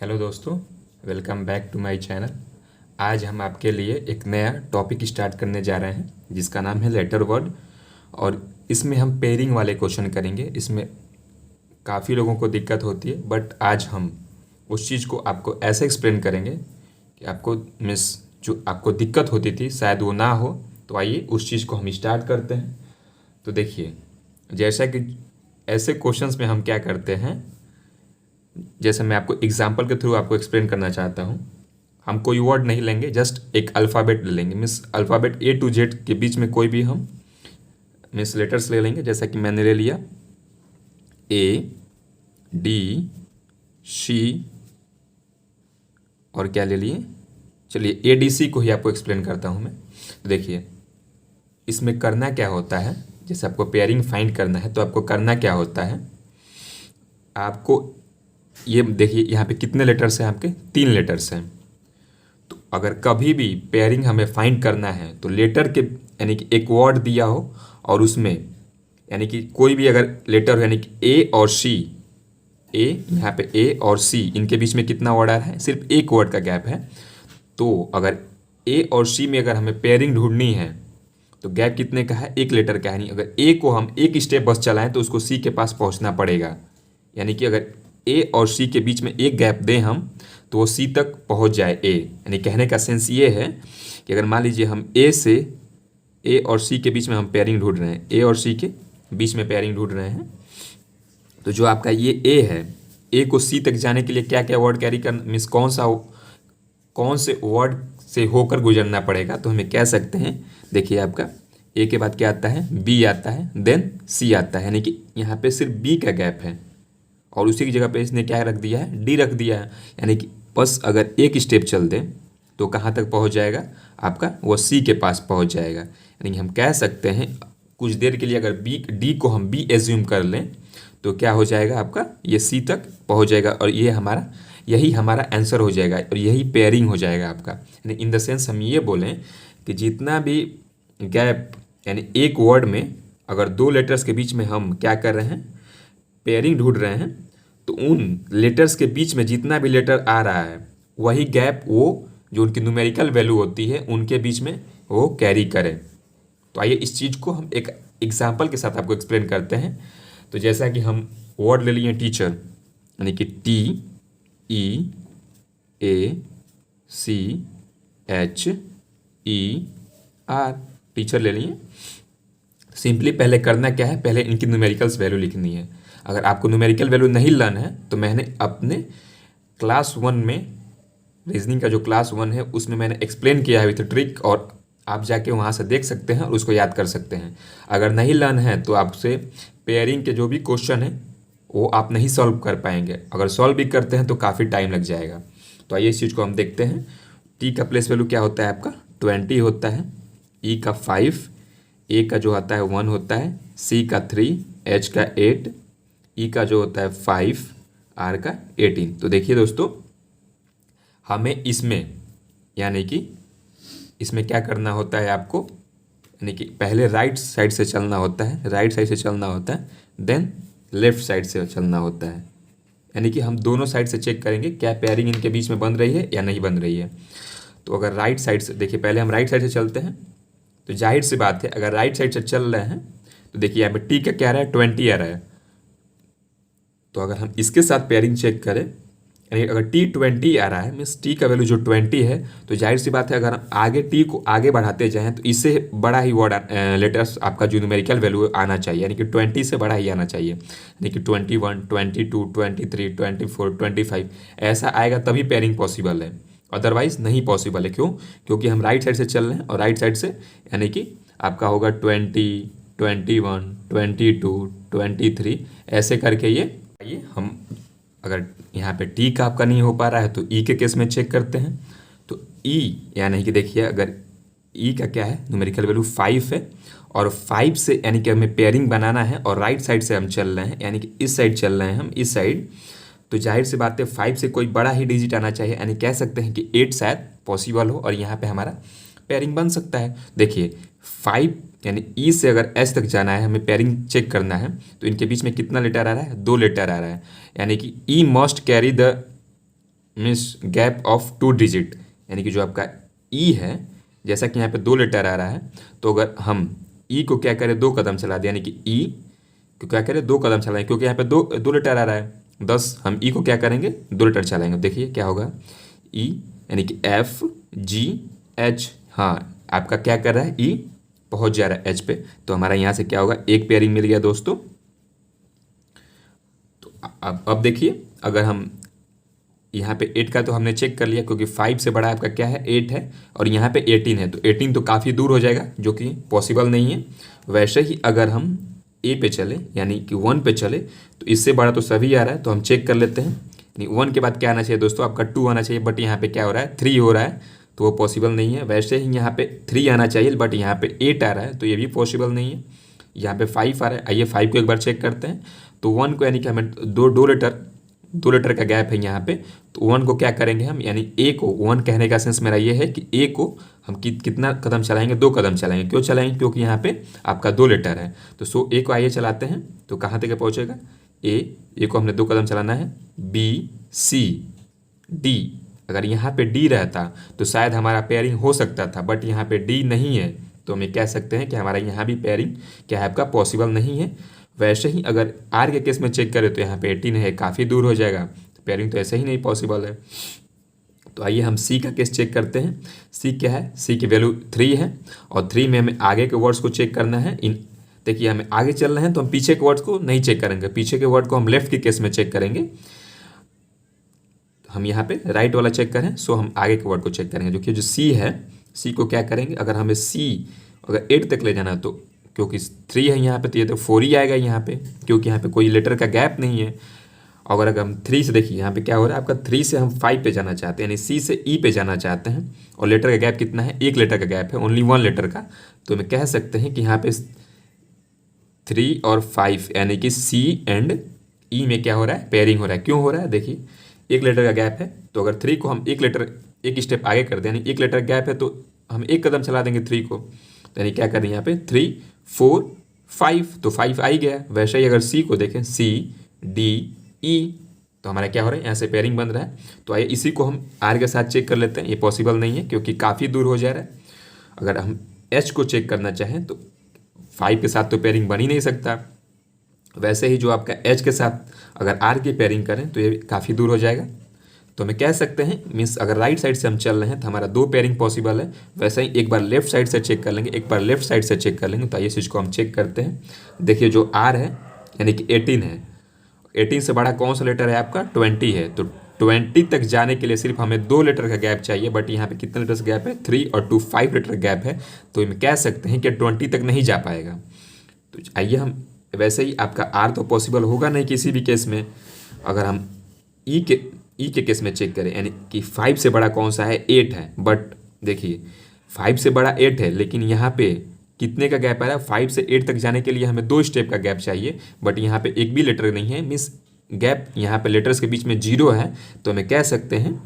Hello दोस्तों, welcome back to my channel. आज हम आपके लिए एक नया टॉपिक स्टार्ट करने जा रहे हैं जिसका नाम है लेटर वर्ड। और इसमें हम पेयरिंग वाले क्वेश्चन करेंगे। इसमें काफ़ी लोगों को दिक्कत होती है, बट आज हम उस चीज़ को आपको ऐसे एक्सप्लेन करेंगे कि आपको मिस जो आपको दिक्कत होती थी शायद वो ना हो। तो आइए उस चीज़ को हम स्टार्ट करते हैं। तो देखिए, जैसा कि ऐसे क्वेश्चंस में हम क्या करते हैं, जैसे मैं आपको एग्जाम्पल के थ्रू आपको एक्सप्लेन करना चाहता हूँ। हम कोई वर्ड नहीं लेंगे, जस्ट एक अल्फ़ाबेट ले लेंगे। Means alphabet A to Z के बीच में कोई भी हम मीन्स लेटर्स ले लेंगे। जैसा कि मैंने ले लिया ए, डी, सी और क्या ले लिए। चलिए ए डी सी को ही आपको एक्सप्लेन करता हूँ मैं। तो देखिए, इसमें करना क्या होता है, जैसे आपको पेयरिंग फाइंड करना है तो आपको करना क्या होता है। आपको ये देखिए, यहाँ पे कितने लेटर्स हैं आपके? 3 लेटर्स हैं। तो अगर कभी भी पेयरिंग हमें फाइंड करना है तो लेटर के यानी कि एक वर्ड दिया हो और उसमें यानी कि कोई भी अगर लेटर हो, यानी कि ए और सी, ए यहाँ पे ए और सी इनके बीच में कितना वर्ड आ रहा है? सिर्फ एक वर्ड का गैप है। तो अगर ए और सी में अगर हमें पेयरिंग ढूंढनी है तो गैप कितने का है? एक लेटर का है। नहीं, अगर ए को हम एक स्टेप बस चलाएं तो उसको सी के पास पहुंचना पड़ेगा। यानी कि अगर ए और सी के बीच में एक गैप दें हम तो वो सी तक पहुंच जाए ए। यानी कहने का सेंस ये है कि अगर मान लीजिए हम ए और सी के बीच में हम पेयरिंग ढूंढ रहे हैं, ए और सी के बीच में पेयरिंग ढूंढ रहे हैं, तो जो आपका ये ए है, ए को सी तक जाने के लिए क्या क्या वर्ड कैरी कर मीन्स कौन से वर्ड से होकर गुजरना पड़ेगा, तो हमें कह सकते हैं। देखिए, आपका ए के बाद क्या आता है? बी आता है, देन सी आता है। यानी कि यहाँ पे सिर्फ बी का गैप है और उसी की जगह पे इसने क्या रख दिया है? डी रख दिया है। यानी कि बस अगर एक स्टेप चल दें तो कहाँ तक पहुँच जाएगा आपका? वो सी के पास पहुँच जाएगा। यानी कि हम कह सकते हैं कुछ देर के लिए अगर डी को हम बी एज्यूम कर लें तो क्या हो जाएगा आपका? ये सी तक पहुँच जाएगा और यही हमारा आंसर हो जाएगा और यही पेयरिंग हो जाएगा आपका। यानी इन द सेंस हम ये बोलें कि जितना भी गैप यानी एक वर्ड में अगर 2 लेटर्स के बीच में हम क्या कर रहे हैं? पेयरिंग ढूंढ रहे हैं, तो उन लेटर्स के बीच में जितना भी लेटर आ रहा है वही गैप वो जो उनकी न्यूमेरिकल वैल्यू होती है उनके बीच में वो कैरी करे। तो आइए इस चीज़ को हम एक एग्जांपल के साथ आपको एक्सप्लेन करते हैं। तो जैसा कि हम वर्ड ले लिए टीचर, यानी कि T E A C H E R, teacher ले लिए। सिंपली पहले करना क्या है? पहले इनकी न्यूमेरिकल्स वैल्यू लिखनी है। अगर आपको न्यूमेरिकल वैल्यू नहीं लर्न है तो मैंने अपने क्लास 1 में रीजनिंग का जो क्लास 1 है उसमें मैंने एक्सप्लेन किया है विथ ट्रिक, और आप जाके वहाँ से देख सकते हैं और उसको याद कर सकते हैं। अगर नहीं लर्न है तो आपसे पेयरिंग के जो भी क्वेश्चन है वो आप नहीं सॉल्व कर पाएंगे। अगर सॉल्व भी करते हैं तो काफ़ी टाइम लग जाएगा। तो आइए इस चीज़ को हम देखते हैं। टी का प्लेस वैल्यू क्या होता है आपका? 20 होता है। ई का 5, ए का जो आता है 1 होता है, सी का 3, एच का 8, ई का जो होता है 5, आर का 18। तो देखिए दोस्तों, हमें यानी कि इसमें क्या करना होता है आपको? यानी कि पहले राइट साइड से चलना होता है, देन लेफ्ट साइड से चलना होता है। यानी कि हम दोनों साइड से चेक करेंगे क्या पेयरिंग इनके बीच में बन रही है या नहीं बन रही है। तो अगर राइट साइड से देखिए, पहले हम राइट साइड से चलते हैं तो जाहिर सी बात है अगर राइट साइड से चल रहे हैं तो देखिए यहाँ पे टी का क्या आ रहा है? 20 आ रहा है। तो अगर हम इसके साथ पेयरिंग चेक करें, यानी अगर टी 20 आ रहा है मीन्स टी का वैल्यू जो 20 है, तो जाहिर सी बात है अगर हम आगे टी को आगे बढ़ाते जाएं तो इससे बड़ा ही वर्ड लेटर्स आपका जो न्यूमेरिकल वैल्यू आना चाहिए, यानी कि 20 से बड़ा ही आना चाहिए। यानी कि 21, 22, 23, 24, 25 ऐसा आएगा तभी पेयरिंग पॉसिबल है, अदरवाइज नहीं पॉसिबल है। क्यों? क्योंकि हम राइट साइड से चल रहे हैं और राइट साइड से यानी कि आपका होगा 20, 21, 22, 23 ऐसे करके ये हम अगर यहाँ पे टी का आपका नहीं हो पा रहा है तो ई के केस में चेक करते हैं। तो ई यानी कि देखिए, अगर ई का क्या है? न्यूमेरिकल वैल्यू 5 है और 5 से यानी कि हमें पेयरिंग बनाना है और राइट साइड से हम चल रहे हैं, यानी कि इस साइड चल रहे हैं हम, इस साइड। तो जाहिर सी बात है 5 से कोई बड़ा ही डिजिट आना चाहिए, यानी कह सकते हैं कि 8 शायद पॉसिबल हो और यहाँ पे हमारा पेयरिंग बन सकता है। देखिए 5 यानी ई से अगर एस तक जाना है, हमें पेयरिंग चेक करना है, तो इनके बीच में कितना लेटर आ रहा है? 2 लेटर आ रहा है। यानी कि E must carry the means gap of 2 digit, यानी कि जो आपका ई है, जैसा कि यहाँ पे 2 लेटर आ रहा है, तो अगर हम ई को क्या करें 2 कदम चला दें, यानी कि ई को क्या करें 2 कदम चलाएं, क्योंकि यहाँ पे दो लेटर आ रहा है 10, हम ई को क्या करेंगे 2 लेटर चलाएंगे। देखिए क्या होगा, ई यानी कि एफ जी एच, हाँ आपका क्या कर रहा है, ई पहुँच जा रहा है एच पे, तो हमारा यहाँ से क्या होगा, एक पेयरिंग मिल गया दोस्तों। तो अब देखिए, अगर हम यहाँ पे 8 का तो हमने चेक कर लिया, क्योंकि 5 से बड़ा आपका क्या है 8 है, और यहाँ पे 18 है, तो 18 तो काफ़ी दूर हो जाएगा, जो कि पॉसिबल नहीं है। वैसे ही अगर हम ए पे चले, यानी कि 1 पे चले, तो इससे बड़ा तो सभी आ रहा है, तो हम चेक कर लेते हैं। यानी 1 के बाद क्या आना चाहिए दोस्तों, आपका 2 आना चाहिए, बट यहाँ पे क्या हो रहा है 3 हो रहा है, तो वो पॉसिबल नहीं है। वैसे ही यहाँ पे 3 आना चाहिए, बट यहाँ पे 8 आ रहा है, तो ये भी पॉसिबल नहीं है। यहाँ पे 5 आ रहा है, आइए 5 को एक बार चेक करते हैं। तो 1 को, यानी कि हमें दो लेटर का गैप है यहाँ पे, तो 1 को क्या करेंगे हम, यानी ए को, 1 कहने का सेंस मेरा ये है कि ए को हम कितना कदम चलाएंगे, 2 कदम चलाएंगे। क्यों चलाएंगे, क्योंकि यहाँ पे आपका 2 लेटर है, तो सो ए को आइए चलाते हैं, तो कहाँ तक पहुँचेगा, ए को हमने 2 कदम चलाना है, बी सी डी। अगर यहाँ पे डी रहता तो शायद हमारा पेयरिंग हो सकता था, बट यहाँ पे डी नहीं है, तो हमें कह सकते हैं कि हमारा यहाँ भी पेयरिंग क्या है आपका पॉसिबल नहीं है। वैसे ही अगर आर के केस में चेक करें तो यहाँ पे 18 है, काफ़ी दूर हो जाएगा, तो पेयरिंग तो ऐसे ही नहीं पॉसिबल है। तो आइए हम सी का केस चेक करते हैं। सी क्या है, सी की वैल्यू 3 है, और 3 में हमें आगे के वर्ड्स को चेक करना है। देखिए हमें आगे चल रहे हैं तो हम पीछे के वर्ड्स को नहीं चेक करेंगे, पीछे के वर्ड को हम लेफ्ट के केस में चेक करेंगे। हम यहाँ पे राइट वाला चेक करें, सो हम आगे के वर्ड को चेक करेंगे, जो कि जो सी है, सी को क्या करेंगे, अगर हमें सी अगर 8 तक ले जाना है, तो क्योंकि 3 है यहाँ पे, तो ये तो 4 ही आएगा यहाँ पे, क्योंकि यहाँ पे कोई लेटर का गैप नहीं है। अगर हम 3 से, देखिए यहाँ पे क्या हो रहा है आपका, 3 से हम 5 पे जाना चाहते हैं, यानी सी से ई पे जाना चाहते हैं, और लेटर का गैप कितना है, 1 लेटर का गैप है, ओनली 1 लेटर का। तो हमें कह सकते हैं कि यहाँ पे 3 और 5, यानी कि सी एंड ई में क्या हो रहा है, पेयरिंग हो रहा है। क्यों हो रहा है, देखिए 1 लेटर का गैप है, तो अगर 3 को हम एक स्टेप आगे कर दें, यानी 1 लेटर गैप है, तो हम 1 कदम चला देंगे 3 को, तो यानी क्या कर रहे हैं यहाँ पे 3 4 5, तो 5 आ ही गया। वैसे ही अगर सी को देखें, सी डी ई, तो हमारा क्या हो रहा है, यहाँ से पेयरिंग बन रहा है। तो आइए इसी को हम आर के साथ चेक कर लेते हैं, ये पॉसिबल नहीं है क्योंकि काफ़ी दूर हो जा रहा है। अगर हम एच को चेक करना चाहें तो 5 के साथ तो पेयरिंग बन ही नहीं सकता। वैसे ही जो आपका एच के साथ अगर आर की पेयरिंग करें तो ये काफ़ी दूर हो जाएगा। तो हमें कह सकते हैं, मीन्स अगर राइट साइड से हम चल रहे हैं तो हमारा 2 पेयरिंग पॉसिबल है। वैसे ही एक बार लेफ्ट साइड से चेक कर लेंगे, एक बार लेफ्ट साइड से चेक कर लेंगे। तो आइए इस चीज़ को हम चेक करते हैं। देखिए जो आर है यानी कि 18 है, 18 से बड़ा कौन सा लेटर है आपका, 20 है। तो 20 तक जाने के लिए सिर्फ हमें 2 लेटर का गैप चाहिए, बट यहाँ पे कितने लेटर्स गैप है, 3 और 2 5 लेटर गैप है। तो हम कह सकते हैं कि 20 तक नहीं जा पाएगा। तो आइए हम, वैसे ही आपका आर तो पॉसिबल होगा नहीं किसी भी केस में। अगर हम ई के केस में चेक करें, यानी कि 5 से बड़ा कौन सा है, 8 है, बट देखिए 5 से बड़ा 8 है, लेकिन यहाँ पे कितने का गैप आ रहा है, 5 से 8 तक जाने के लिए हमें 2 स्टेप का गैप चाहिए, बट यहाँ पे एक भी लेटर नहीं है, मीन्स गैप यहाँ पे लेटर्स के बीच में 0 है। तो हमें कह सकते हैं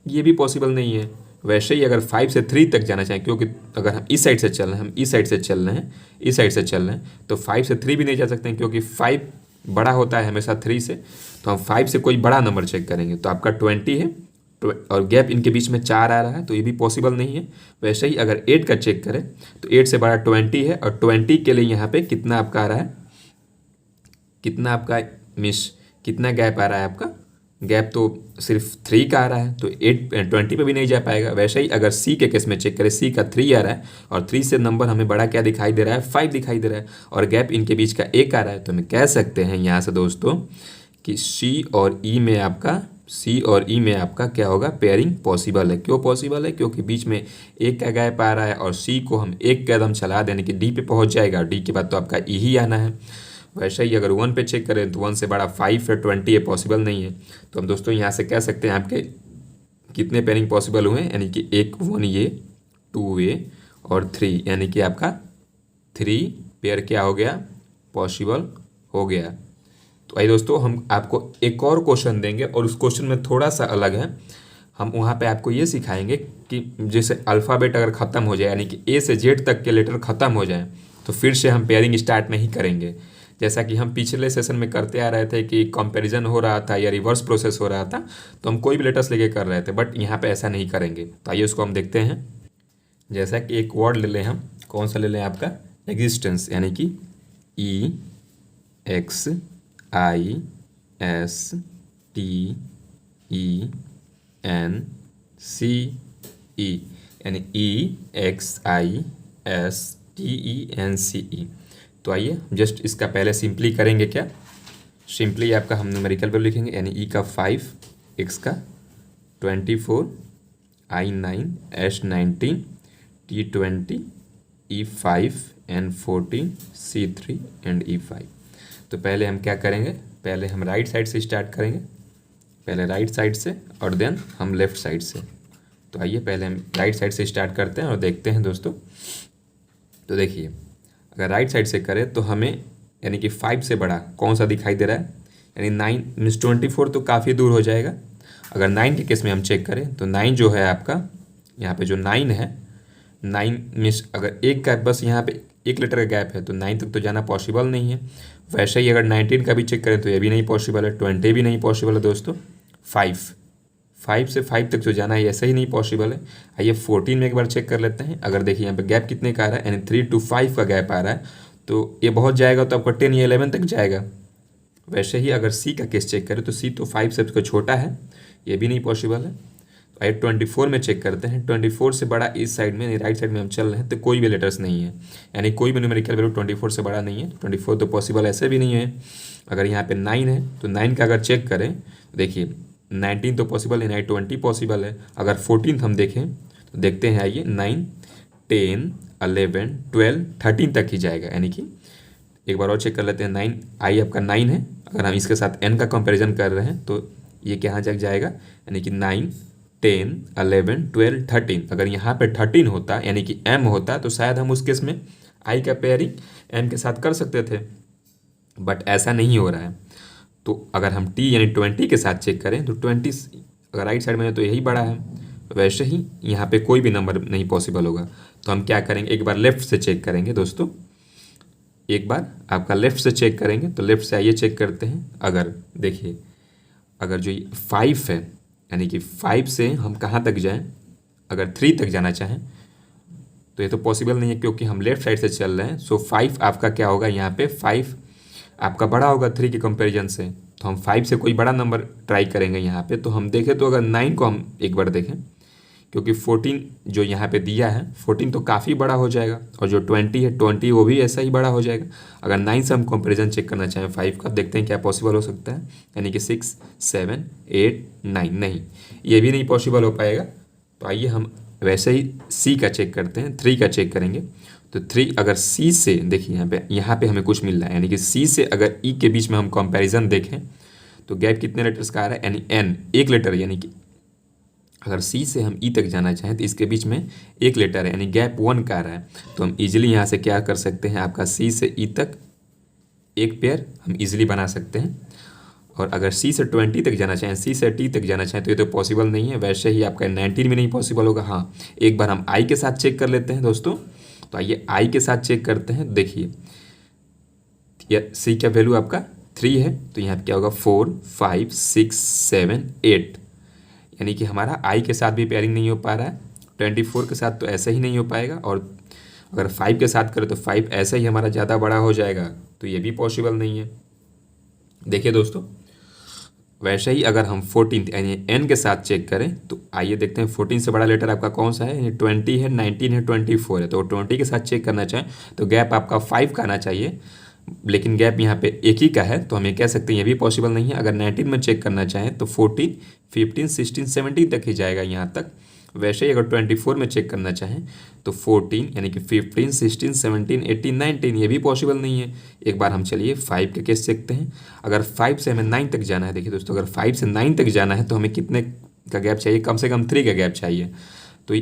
ये भी पॉसिबल नहीं है। वैसे ही अगर 5 से 3 तक जाना चाहें, क्योंकि अगर हम इस साइड से चल रहे हैं, हम इस साइड से चल रहे हैं, इस साइड से चल रहे हैं, तो 5 से 3 भी नहीं जा सकते हैं, क्योंकि 5 बड़ा होता है हमेशा 3 से। तो हम 5 से कोई बड़ा नंबर चेक करेंगे, तो आपका 20 है, और गैप इनके बीच में 4 आ रहा है, तो ये भी पॉसिबल नहीं है। वैसे ही अगर 8 का चेक करें तो 8 से बड़ा 20 है, और 20 के लिए यहाँ पे कितना आपका आ रहा है, कितना आपका मिस कितना गैप आ रहा है आपका, गैप तो सिर्फ 3 का आ रहा है, तो 20 पे भी नहीं जा पाएगा। वैसे ही अगर सी के केस में चेक करें, सी का 3 आ रहा है, और 3 से नंबर हमें बड़ा क्या दिखाई दे रहा है, 5 दिखाई दे रहा है, और गैप इनके बीच का 1 आ रहा है। तो हमें कह सकते हैं यहाँ से दोस्तों कि सी और ई में आपका क्या होगा, पेयरिंग पॉसिबल है। क्यों पॉसिबल है, क्योंकि बीच में 1 का गैप आ रहा है, और सी को हम 1 कदम चला देने कि डी पे पहुँच जाएगा, और डी के बाद तो आपका ई ही आना है। वैसे ही अगर 1 पे चेक करें तो 1 से बड़ा 5 या 20 ये पॉसिबल नहीं है। तो हम दोस्तों यहाँ से कह सकते हैं आपके कितने पेयरिंग पॉसिबल हुए, यानी कि 1 ये 2 ये और 3, यानी कि आपका 3 पेयर क्या हो गया, पॉसिबल हो गया। तो आइए दोस्तों हम आपको एक और क्वेश्चन देंगे, और उस क्वेश्चन में थोड़ा सा अलग है। हम वहाँ पे आपको ये सिखाएंगे कि जैसे अल्फ़ाबेट अगर ख़त्म हो जाए, यानी कि ए से जेड तक के लेटर ख़त्म हो जाए, तो फिर से हम पेयरिंग स्टार्ट नहीं करेंगे। जैसा कि हम पिछले सेशन में करते आ रहे थे कि कंपैरिजन हो रहा था या रिवर्स प्रोसेस हो रहा था, तो हम कोई भी लेटर्स लेके कर रहे थे, बट यहाँ पे ऐसा नहीं करेंगे। तो आइए उसको हम देखते हैं। जैसा कि एक वर्ड ले लें हम, कौन सा ले लें आपका एग्जिस्टेंस, यानी कि EXISTENCE, यानी EXISTENCE। तो आइए जस्ट इसका पहले सिंपली करेंगे। क्या सिंपली आपका हम न्यूमेरिकल वैल्यू लिखेंगे, यानी ई का 5, एक्स का 24, I9, S19, T20, E5 and 14, C3 and E5। तो पहले हम क्या करेंगे, पहले हम राइट साइड से स्टार्ट करेंगे, पहले राइट साइड से और देन हम लेफ़्ट साइड से। तो आइए पहले हम राइट साइड से स्टार्ट करते हैं और देखते हैं दोस्तों। तो देखिए, अगर राइट साइड से करें तो हमें यानी कि 5 से बड़ा कौन सा दिखाई दे रहा है, यानी 9 मीन्स 24 तो काफ़ी दूर हो जाएगा। अगर 9 के केस में हम चेक करें तो 9 जो है आपका, यहाँ पे जो 9 है, 9 मीन्स अगर एक का बस यहाँ पे एक लेटर का गैप है तो 9 तक तो जाना पॉसिबल नहीं है। वैसे ही अगर 19 का भी चेक करें तो ये भी नहीं पॉसिबल है, 20 भी नहीं पॉसिबल है दोस्तों। 5 से 5 तक जो जाना है ऐसा ही नहीं पॉसिबल है। आइए 14 में एक बार चेक कर लेते हैं। अगर देखिए यहाँ पे गैप कितने का आ रहा है, यानी 3 to 5 का गैप आ रहा है, तो ये बहुत जाएगा तो आपका 10 या 11 तक जाएगा। वैसे ही अगर सी का केस चेक करें तो सी तो 5 से तो छोटा है, ये भी नहीं पॉसिबल है। तो आइए 24 में चेक करते हैं। 24 से बड़ा इस साइड में, राइट साइड में हम चल रहे हैं, तो कोई भी लेटर्स नहीं है, यानी कोई भी न्यूमेरिकल वैल्यू 24 से बड़ा नहीं है। 24 तो पॉसिबल ऐसे भी नहीं है। अगर यहाँ पे 9 है तो 9 का अगर चेक करें तो देखिए 19 तो पॉसिबल है, 20 पॉसिबल है। अगर 14 हम देखें तो देखते हैं, आइए 9, 10, 11, 12, 13 तक ही जाएगा। यानी कि एक बार और चेक कर लेते हैं। 9 आई आपका 9 है, अगर हम इसके साथ n का कंपैरिजन कर रहे हैं तो ये कहाँ तक जाएगा, यानी कि 9, 10, 11, 12, 13। अगर यहाँ पे 13 होता यानी कि m होता तो शायद हम उस केस में i का पेयरिंग m के साथ कर सकते थे, बट ऐसा नहीं हो रहा है। तो अगर हम t यानी 20 के साथ चेक करें तो 20 अगर राइट साइड में है तो यही बड़ा है, वैसे ही यहाँ पे कोई भी नंबर नहीं पॉसिबल होगा। तो हम क्या करेंगे, एक बार लेफ़्ट से चेक करेंगे दोस्तों, एक बार आपका लेफ़्ट से चेक करेंगे। तो लेफ़्ट से आइए चेक करते हैं। अगर देखिए, अगर जो 5 है, यानी कि 5 से हम कहाँ तक जाएं, अगर 3 तक जाना चाहें तो ये तो पॉसिबल नहीं है क्योंकि हम लेफ़्ट साइड से चल रहे हैं। सो 5 आपका क्या होगा, यहाँ पे 5 आपका बड़ा होगा 3 के कंपैरिजन से। तो हम 5 से कोई बड़ा नंबर ट्राई करेंगे यहाँ पे। तो हम देखें तो अगर 9 को हम एक बार देखें, क्योंकि 14 जो यहाँ पे दिया है 14 तो काफ़ी बड़ा हो जाएगा, और जो 20 है 20 वो भी ऐसा ही बड़ा हो जाएगा। अगर 9 से हम कंपैरिजन चेक करना चाहें 5 का, देखते हैं क्या पॉसिबल हो सकता है, यानी कि 6, 7, 8, 9, नहीं, ये भी नहीं पॉसिबल हो पाएगा। तो आइए हम वैसे ही सी का चेक करते हैं, 3 का चेक करेंगे। तो 3 अगर सी से देखिए, यहाँ पे हमें कुछ मिल रहा है, यानी कि सी से अगर ई के बीच में हम कंपैरिजन देखें तो गैप कितने लेटर्स का आ रहा है, यानी एन, एक लेटर। यानी कि अगर सी से हम ई तक जाना चाहें तो इसके बीच में एक लेटर है, यानी गैप 1 का आ रहा है। तो हम इजीली यहाँ से क्या कर सकते हैं, आपका सी से ई तक एक पेयर हम इजीली बना सकते हैं। और अगर सी से 20 तक जाना चाहें, सी से टी तक जाना चाहें तो ये तो पॉसिबल नहीं है। वैसे ही आपका 19 में नहीं पॉसिबल होगा। हाँ, एक बार हम आई के साथ चेक कर लेते हैं दोस्तों। तो आइए आई के साथ चेक करते हैं। देखिए सी का वैल्यू आपका 3 है, तो यहाँ पे क्या होगा 4, 5, 6, 7, 8, यानी कि हमारा आई के साथ भी पेयरिंग नहीं हो पा रहा है। 24 के साथ तो ऐसे ही नहीं हो पाएगा, और अगर 5 के साथ करें तो 5 ऐसे ही हमारा ज़्यादा बड़ा हो जाएगा, तो ये भी पॉसिबल नहीं है। देखिए दोस्तों, वैसे ही अगर हम 14 यानी n के साथ चेक करें तो आइए देखते हैं 14 से बड़ा लेटर आपका कौन सा है, यानी 20 है, 19 है, 24 है। तो 20 के साथ चेक करना चाहें तो गैप आपका 5 का आना चाहिए, लेकिन गैप यहाँ पे एक ही का है, तो हम ये कह सकते हैं ये भी पॉसिबल नहीं है। अगर 19 में चेक करना चाहें तो 14, 15, 16, 17 तक ही जाएगा यहाँ तक। वैसे ही अगर 24 में चेक करना चाहें तो 14 यानी कि 15, 16, 17, 18, 19 ये भी पॉसिबल नहीं है। एक बार हम चलिए 5 के केस देखते हैं। अगर 5 से हमें 9 तक जाना है, देखिए दोस्तों, अगर 5 से 9 तक जाना है तो हमें कितने का गैप चाहिए, कम से कम 3 का गैप चाहिए। तो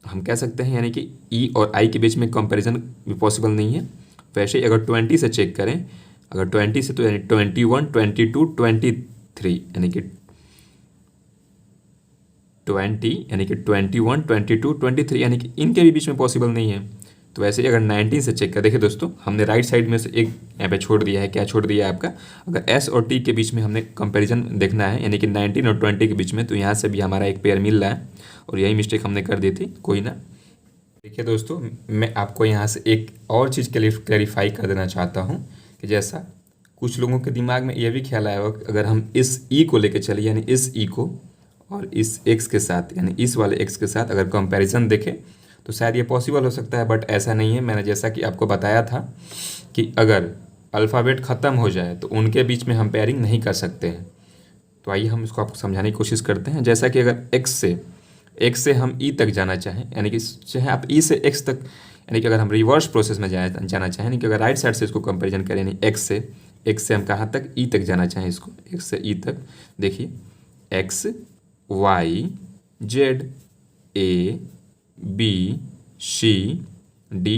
हम कह सकते हैं यानी कि ई और आई के बीच में कंपेरिजन भी पॉसिबल नहीं है। वैसे ही अगर 20 से चेक करें, अगर 20 से तो यानी 21, 22, 23, यानी कि 20 यानी कि 21, 22, 23, यानी कि इनके भी बीच में पॉसिबल नहीं है। तो वैसे ही अगर 19 से चेक कर, देखिए दोस्तों हमने राइट साइड में से एक यहाँ पे छोड़ दिया है। क्या छोड़ दिया है आपका? अगर एस और टी के बीच में हमने कंपैरिजन देखना है, यानी कि 19 और 20 के बीच में, तो यहाँ से भी हमारा एक पेयर मिल रहा है और यही मिस्टेक हमने कर दी थी, कोई ना। देखिए दोस्तों, मैं आपको यहाँ से एक और चीज़ क्लेरिफाई कर देना चाहता हूँ कि जैसा कुछ लोगों के दिमाग में ये भी ख्याल आया होगा कि अगर हम इस ई को लेके चले, यानी इस ई को और इस एक्स के साथ, यानी इस वाले एक्स के साथ अगर कंपैरिजन देखें तो शायद ये पॉसिबल हो सकता है, बट ऐसा नहीं है। मैंने जैसा कि आपको बताया था कि अगर अल्फ़ाबेट ख़त्म हो जाए तो उनके बीच में हम पेयरिंग नहीं कर सकते हैं। तो आइए हम इसको आपको समझाने की कोशिश करते हैं। जैसा कि अगर एक्स से हम ई तक जाना चाहें, यानी कि चाहे आप ई से एक्स तक, यानी कि अगर हम रिवर्स प्रोसेस में जाना चाहें, यानी कि अगर राइट साइड से इसको कंपेरिजन करें, यानी एक्स से हम कहाँ तक? ई तक जाना चाहें इसको, एक्स से ई तक, देखिए X Y Z A B C D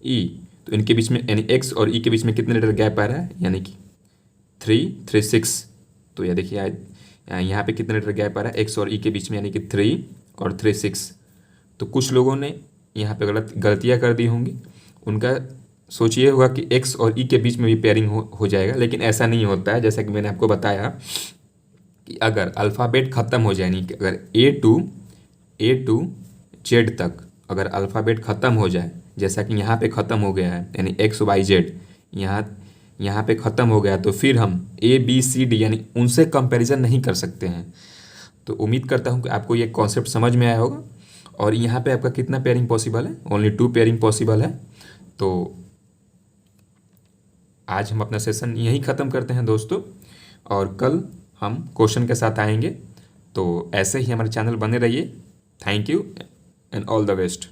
E, तो इनके बीच में यानी एक्स और ई के बीच में कितने लेटर गैप आ रहा है? यानी कि 3 6। तो यह देखिए यहाँ पे कितने लेटर गैप आ रहा है एक्स और ई के बीच में, यानी कि 3 और 3 6। तो कुछ लोगों ने यहाँ पे गलतियाँ कर दी होंगी। उनका सोचिए होगा कि एक्स और ई के बीच में भी पेयरिंग हो जाएगा, लेकिन ऐसा नहीं होता है। जैसा कि मैंने आपको बताया कि अगर अल्फ़ाबेट ख़त्म हो जाए, यानी कि अगर ए टू जेड तक अगर अल्फ़ाबेट ख़त्म हो जाए, जैसा कि यहाँ पे ख़त्म हो गया है, यानी एक्स वाई जेड यहाँ पे ख़त्म हो गया, तो फिर हम ए बी सी डी यानी उनसे कंपैरिजन नहीं कर सकते हैं। तो उम्मीद करता हूँ कि आपको ये कॉन्सेप्ट समझ में आया होगा। और यहाँ पे आपका कितना पेयरिंग पॉसिबल है? ओनली 2 पेयरिंग पॉसिबल है। तो आज हम अपना सेशन यहीं ख़त्म करते हैं दोस्तों, और कल हम क्वेश्चन के साथ आएंगे। तो ऐसे ही हमारे चैनल बने रहिए। Thank you and all the best.